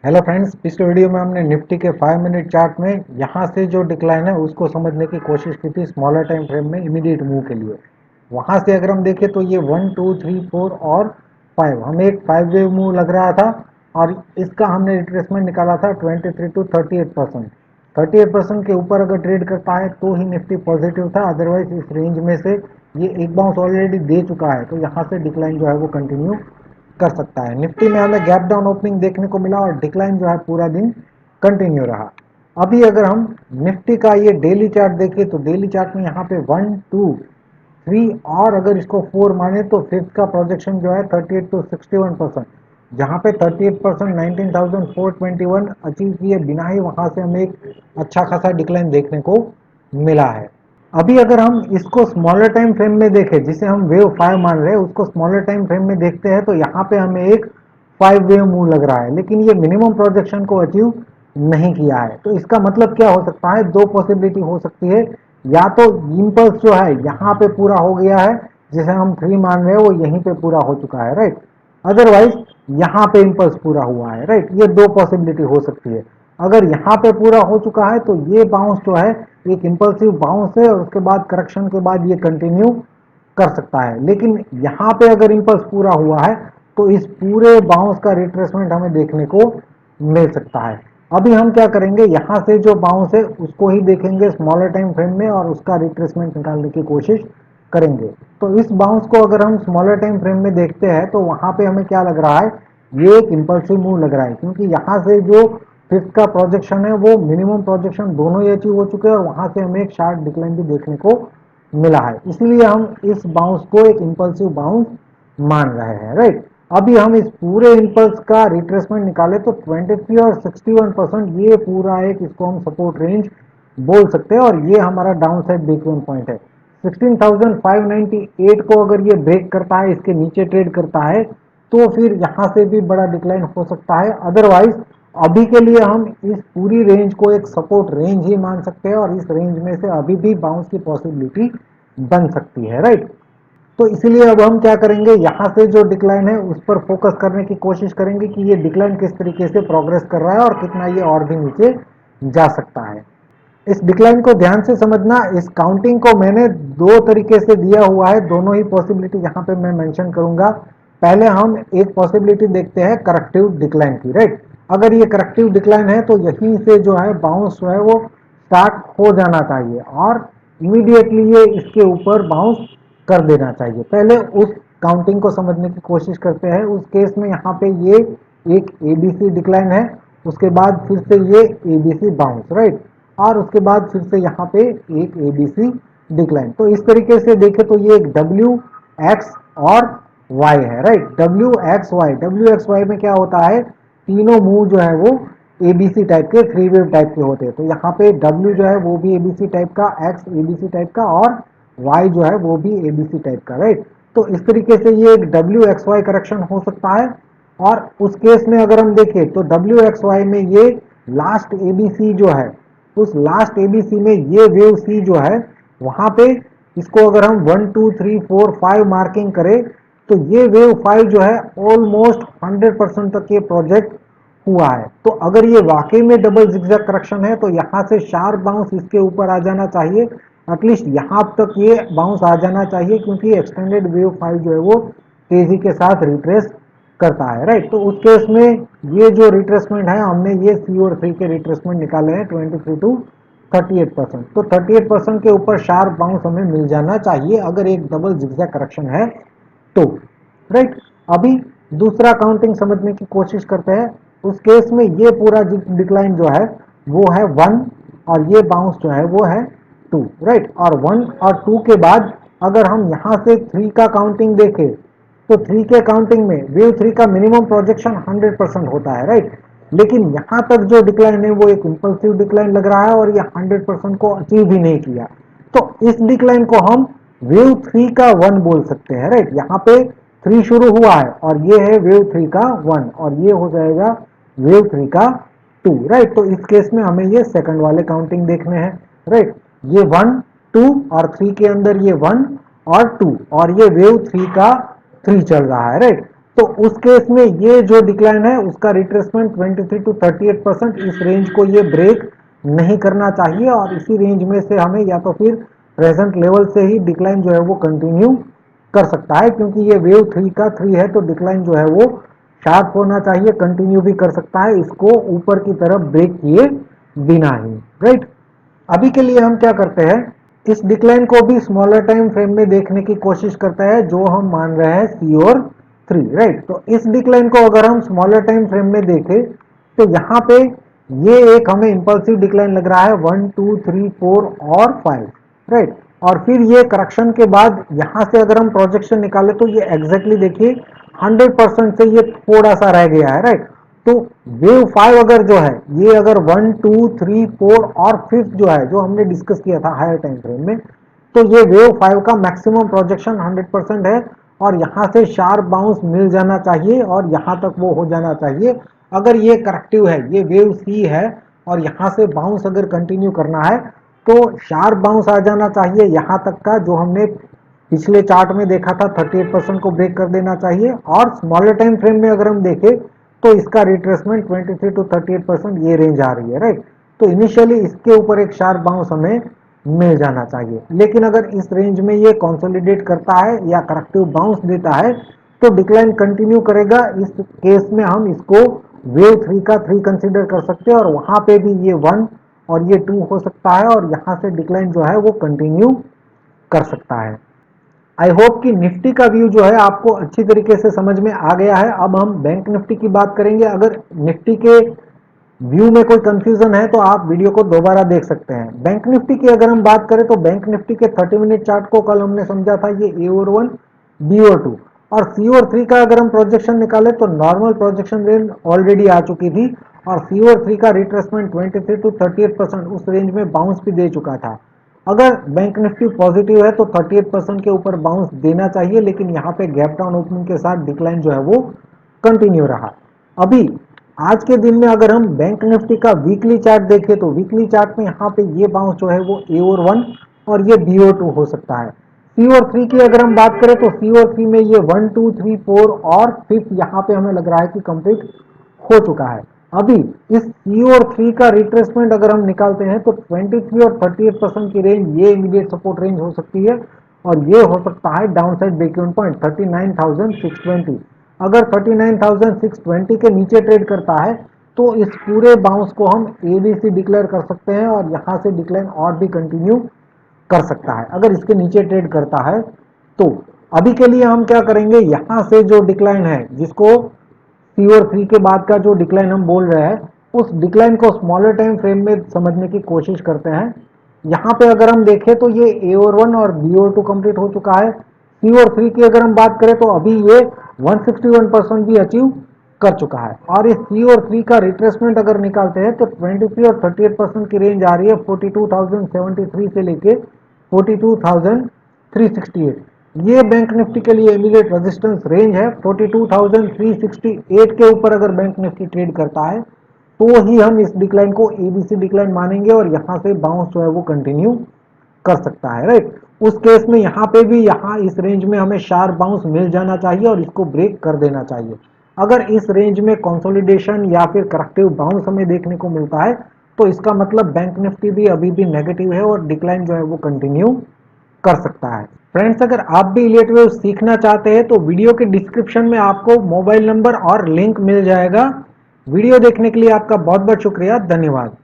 Hello friends, पिछले video में हमने निफ्टी के 5 मिनट चार्ट में यहाँ से जो डिक्लाइन है उसको समझने की कोशिश की थी स्मॉलर टाइम फ्रेम में इमीडिएट मूव के लिए। वहाँ से अगर हम देखें तो ये 1 2 3 4 और 5 हमें एक 5 वेव मूव लग रहा था और इसका हमने रिट्रेसमेंट निकाला था 23 to 38%। 38% के ऊपर अगर ट्रेड करता है तो ही निफ्टी पॉजिटिव था, अदरवाइज इस रेंज में से ये एक बाउंस ऑलरेडी दे चुका है, तो यहाँ से डिक्लाइन जो है वो कंटिन्यू कर सकता है। निफ्टी में हमें गैप डाउन ओपनिंग देखने को मिला और डिक्लाइन जो है पूरा दिन कंटिन्यू रहा। अभी अगर हम निफ्टी का ये डेली चार्ट देखें तो डेली चार्ट में यहाँ पे 1 2 3 और अगर इसको 4 माने तो फिफ्थ का प्रोजेक्शन जो है 38 to 61%, जहाँ पे 38% 19,421 अचीव किए बिना ही वहां से हमें एक अच्छा खासा डिक्लाइन देखने को मिला है। अभी अगर हम इसको स्मॉलर टाइम फ्रेम में देखें, जिसे हम वेव 5 मान रहे हैं, उसको स्मॉलर टाइम फ्रेम में देखते हैं तो यहाँ पे हमें एक 5 वेव मूव लग रहा है, लेकिन ये मिनिमम प्रोजेक्शन को अचीव नहीं किया है। तो इसका मतलब क्या हो सकता है, दो पॉसिबिलिटी हो सकती है। या तो इम्पल्स जो है यहाँ पे पूरा हो गया है, जिसे हम 3 मान रहे हैं वो यहीं पे पूरा हो चुका है, राइट। अदरवाइज यहाँ पे इम्पल्स पूरा हुआ है, राइट। ये दो पॉसिबिलिटी हो सकती है। अगर यहाँ पे पूरा हो चुका है तो ये बाउंस जो है एक इंपल्सिव बाउंस है और उसके बाद करेक्शन के बाद ये कंटिन्यू कर सकता है। लेकिन यहाँ पे अगर इंपल्स पूरा हुआ है तो इस पूरे बाउंस का रिट्रेसमेंट हमें देखने को मिल सकता है। अभी हम क्या करेंगे, यहाँ से जो बाउंस है उसको ही देखेंगे स्मॉलर टाइम फ्रेम में और उसका रिट्रेसमेंट निकालने की कोशिश करेंगे। तो इस बाउंस को अगर हम स्मॉलर टाइम फ्रेम में देखते हैं तो वहां पे हमें क्या लग रहा है, ये एक इंपल्सिव मूव लग रहा है, क्योंकि यहाँ से जो फिफ्थ का प्रोजेक्शन है वो मिनिमम प्रोजेक्शन दोनों ही अचीव हो चुके हैं और वहां से हमें एक शार्प डिक्लाइन भी देखने को मिला है। इसलिए हम इस बाउंस को एक इंपल्सिव बाउंस मान रहे हैं, राइट। अभी हम इस पूरे इंपल्स का रिट्रेसमेंट निकाले तो 23 और 61% ये पूरा एक इसको हम सपोर्ट रेंज बोल सकते हैं और ये हमारा downside break even point है। 16,598 को अगर ये ब्रेक करता है, इसके नीचे ट्रेड करता है, तो फिर यहाँ से भी बड़ा डिक्लाइन हो सकता है। अदरवाइज अभी के लिए हम इस पूरी रेंज को एक सपोर्ट रेंज ही मान सकते हैं और इस रेंज में से अभी भी बाउंस की पॉसिबिलिटी बन सकती है, राइट। तो इसलिए अब हम क्या करेंगे, यहाँ से जो डिक्लाइन है उस पर फोकस करने की कोशिश करेंगे कि ये डिक्लाइन किस तरीके से प्रोग्रेस कर रहा है और कितना ये और भी नीचे जा सकता है। इस डिक्लाइन को ध्यान से समझना। इस काउंटिंग को मैंने दो तरीके से दिया हुआ है, दोनों ही पॉसिबिलिटी यहाँ पे मैं मेंशन करूंगा। पहले हम एक पॉसिबिलिटी देखते हैं करेक्टिव डिक्लाइन की, राइट। अगर ये करेक्टिव डिक्लाइन है तो यहीं से जो है बाउंस जो है वो स्टार्ट हो जाना चाहिए और इमीडिएटली ये इसके ऊपर बाउंस कर देना चाहिए। पहले उस काउंटिंग को समझने की कोशिश करते हैं। उस केस में यहाँ पे ये एक एबीसी डिक्लाइन है, उसके बाद फिर से ये एबीसी बाउंस, राइट, और उसके बाद फिर से यहाँ पे एक एबीसी डिक्लाइन। तो इस तरीके से देखें तो ये एक डब्ल्यू एक्स और वाई है, राइट। डब्ल्यू एक्स वाई में क्या होता है, तीनों मूव जो है वो एबीसी टाइप के, थ्री वेव टाइप के होते हैं। तो यहाँ पे डब्ल्यू जो है वो भी एबीसी टाइप का, एक्स एबीसी टाइप का और वाई जो है वो भी एबीसी टाइप का, राइट। तो इस तरीके से ये एक डब्ल्यू एक्स वाई करेक्शन हो सकता है। और उस केस में अगर हम देखें तो डब्ल्यू एक्स वाई में ये लास्ट एबीसी जो है, उस लास्ट एबीसी में ये वेव सी जो है वहां पे इसको अगर हम 1 2 3 4 5 मार्किंग करें तो ये वेव 5 जो है ऑलमोस्ट 100% तक ये प्रोजेक्ट हुआ है। तो अगर ये वाकई में डबल जिगजैग करेक्शन है तो यहाँ से शार्प बाउंस इसके ऊपर आ जाना चाहिए, एटलीस्ट यहाँ तक ये बाउंस आ जाना चाहिए, क्योंकि एक्सटेंडेड वेव 5 जो है वो तेजी के साथ रिट्रेस करता है, राइट। तो उस केस में ये जो रिट्रेसमेंट है, हमने ये सी और 3 के रिट्रेसमेंट निकाले हैं 23 to 38%। तो 38% के ऊपर शार्प बाउंस हमें मिल जाना चाहिए अगर एक डबल जिगजैग करेक्शन है तो, राइट। अभी दूसरा काउंटिंग समझने की कोशिश करते हैं। उस केस में ये पूरा डिक्लाइन जो है वो है 1 और ये बाउंस जो है वो है 2, राइट। और 1 और 2 के बाद अगर हम यहाँ से 3 का काउंटिंग देखें तो 3 के काउंटिंग में वेव 3 का मिनिमम प्रोजेक्शन 100% होता है, राइट। लेकिन यहाँ तक जो डिक्लाइन है वो एक इंपल्सिव डिक्लाइन लग रहा है और ये 100% को अचीव भी नहीं किया। तो इस डिक्लाइन को हम वेव 3 का 1 बोल सकते हैं, राइट। यहाँ पे 3 शुरू हुआ है और ये है वेव 3 का 1 और ये हो जाएगा वेव 3 का 2, राइट। तो इस केस में हमें ये सेकंड वाले काउंटिंग देखने हैं, राइट। ये 1 2 और 3 के अंदर ये 1 और 2 और ये वेव 3 का 3 चल रहा है, राइट। तो उस केस में ये जो डिक्लाइन है उसका रिट्रेसमेंट 23 to 38%, इस रेंज को ये ब्रेक नहीं करना चाहिए और इसी रेंज में से हमें या तो फिर प्रेजेंट लेवल से ही डिक्लाइन जो है वो कंटिन्यू कर सकता है, क्योंकि ये वेव 3 का 3 है तो डिक्लाइन जो है वो शार्प होना चाहिए, कंटिन्यू भी कर सकता है इसको ऊपर की तरफ ब्रेक किए बिना ही, राइट। अभी के लिए हम क्या करते हैं, इस डिक्लाइन को भी स्मॉलर टाइम फ्रेम में देखने की कोशिश करते हैं जो हम मान रहे हैं सी और 3, राइट। तो इस डिक्लाइन को अगर हम स्मॉलर टाइम फ्रेम में देखें तो यहाँ पे ये एक हमें इंपल्सिव डिक्लाइन लग रहा है 1 2 3 4 और 5, राइट। और फिर ये करेक्शन के बाद यहाँ से अगर हम प्रोजेक्शन निकाले तो ये एग्जैक्टली देखिए 100% से ये थोड़ा सा रह गया है, राइट। तो वेव 5 अगर जो है ये अगर 1 2 3 4 और 5th जो है जो हमने डिस्कस किया था हायर टाइम फ्रेम में, तो ये वेव 5 का मैक्सिमम प्रोजेक्शन 100% है और यहाँ से शार्प बाउंस मिल जाना चाहिए और यहाँ तक वो हो जाना चाहिए। अगर ये करेक्टिव है, ये वेव सी है और यहाँ से बाउंस अगर कंटिन्यू करना है तो शार्प बाउंस आ जाना चाहिए यहाँ तक का जो हमने पिछले चार्ट में देखा था 38% को ब्रेक कर देना चाहिए। और स्मॉलर टाइम फ्रेम में अगर हम देखें तो इसका रिट्रेसमेंट 23 to 38% ये रेंज आ रही है, राइट। तो इनिशियली इसके ऊपर एक शार्प बाउंस हमें मिल जाना चाहिए, लेकिन अगर इस रेंज में ये कंसोलिडेट करता है या करेक्टिव बाउंस देता है तो डिक्लाइन कंटिन्यू करेगा। इस केस में हम इसको वेव 3 का 3 कंसीडर कर सकते हैं और वहां पे भी ये 1 और ये 2 हो सकता है और यहाँ से डिक्लाइन जो है वो कंटिन्यू कर सकता है। आई होप कि निफ्टी का व्यू जो है आपको अच्छी तरीके से समझ में आ गया है। अब हम बैंक निफ्टी की बात करेंगे। अगर निफ्टी के व्यू में कोई कंफ्यूजन है तो आप वीडियो को दोबारा देख सकते हैं। बैंक निफ्टी की अगर हम बात करें तो बैंक निफ्टी के 30 मिनट चार्ट को कल हमने समझा था ये ए और 1 बी और 2 और सी और 3 का अगर हम प्रोजेक्शन निकाले तो नॉर्मल प्रोजेक्शन रेंज ऑलरेडी आ चुकी थी और सी और 3 का रिट्रेसमेंट 23 to 38% उस रेंज में बाउंस भी दे चुका था। अगर बैंक निफ्टी पॉजिटिव है तो 38% के ऊपर बाउंस देना चाहिए, लेकिन यहाँ पे गैप डाउन ओपनिंग के साथ डिक्लाइन जो है वो कंटिन्यू रहा। अभी आज के दिन में अगर हम बैंक निफ्टी का वीकली चार्ट देखें तो वीकली चार्ट में यहाँ पे ये बाउंस जो है वो ए और 1 और ये बी और 2 हो सकता है। सी और 3 की अगर हम बात करें तो सी और 3 में ये 1 2 3 4 और 5th यहाँ पे हमें लग रहा है कि कंप्लीट हो चुका है। अभी इस सी और 3 का रिट्रेसमेंट अगर हम निकालते हैं तो 23 और 38% की रेंज ये इमीडिएट सपोर्ट रेंज हो सकती है और ये हो सकता है downside break even point 39,620। अगर 39,620 के नीचे ट्रेड करता है तो इस पूरे बाउंस को हम एबीसी डिक्लेयर कर सकते हैं और यहाँ से डिक्लाइन और भी कंटिन्यू कर सकता है अगर इसके नीचे ट्रेड करता है तो। अभी के लिए हम क्या करेंगे, यहाँ से जो डिक्लाइन है जिसको सी और 3 के बाद का जो डिक्लाइन हम बोल रहे हैं उस डिक्लाइन को स्मॉलर टाइम फ्रेम में समझने की कोशिश करते हैं। यहाँ पे अगर हम देखें तो ये ए और 1 और बी और 2 कंप्लीट हो चुका है। सी और 3 की अगर हम बात करें तो अभी ये 161% भी अचीव कर चुका है और इस सी और 3 का रिट्रेसमेंट अगर निकालते हैं तो 23 और 38% की रेंज आ रही है 42,073 से लेके 42,368। ये बैंक निफ्टी के लिए इमीडिएट रेजिस्टेंस रेंज है। 42,368 के ऊपर अगर बैंक निफ्टी ट्रेड करता है तो ही हम इस डिक्लाइन को एबीसी डिक्लाइन मानेंगे और यहाँ से बाउंस जो है वो कंटिन्यू कर सकता है, राइट। उस केस में यहाँ पे भी यहाँ इस रेंज में हमें शार्प बाउंस मिल जाना चाहिए और इसको ब्रेक कर देना चाहिए। अगर इस रेंज में कंसोलिडेशन या फिर करेक्टिव बाउंस हमें देखने को मिलता है तो इसका मतलब बैंक निफ्टी भी अभी भी नेगेटिव है और डिक्लाइन जो है वो कंटिन्यू कर सकता है। फ्रेंड्स, अगर आप भी इलियट वेव सीखना चाहते हैं तो वीडियो के डिस्क्रिप्शन में आपको मोबाइल नंबर और लिंक मिल जाएगा। वीडियो देखने के लिए आपका बहुत बहुत शुक्रिया, धन्यवाद।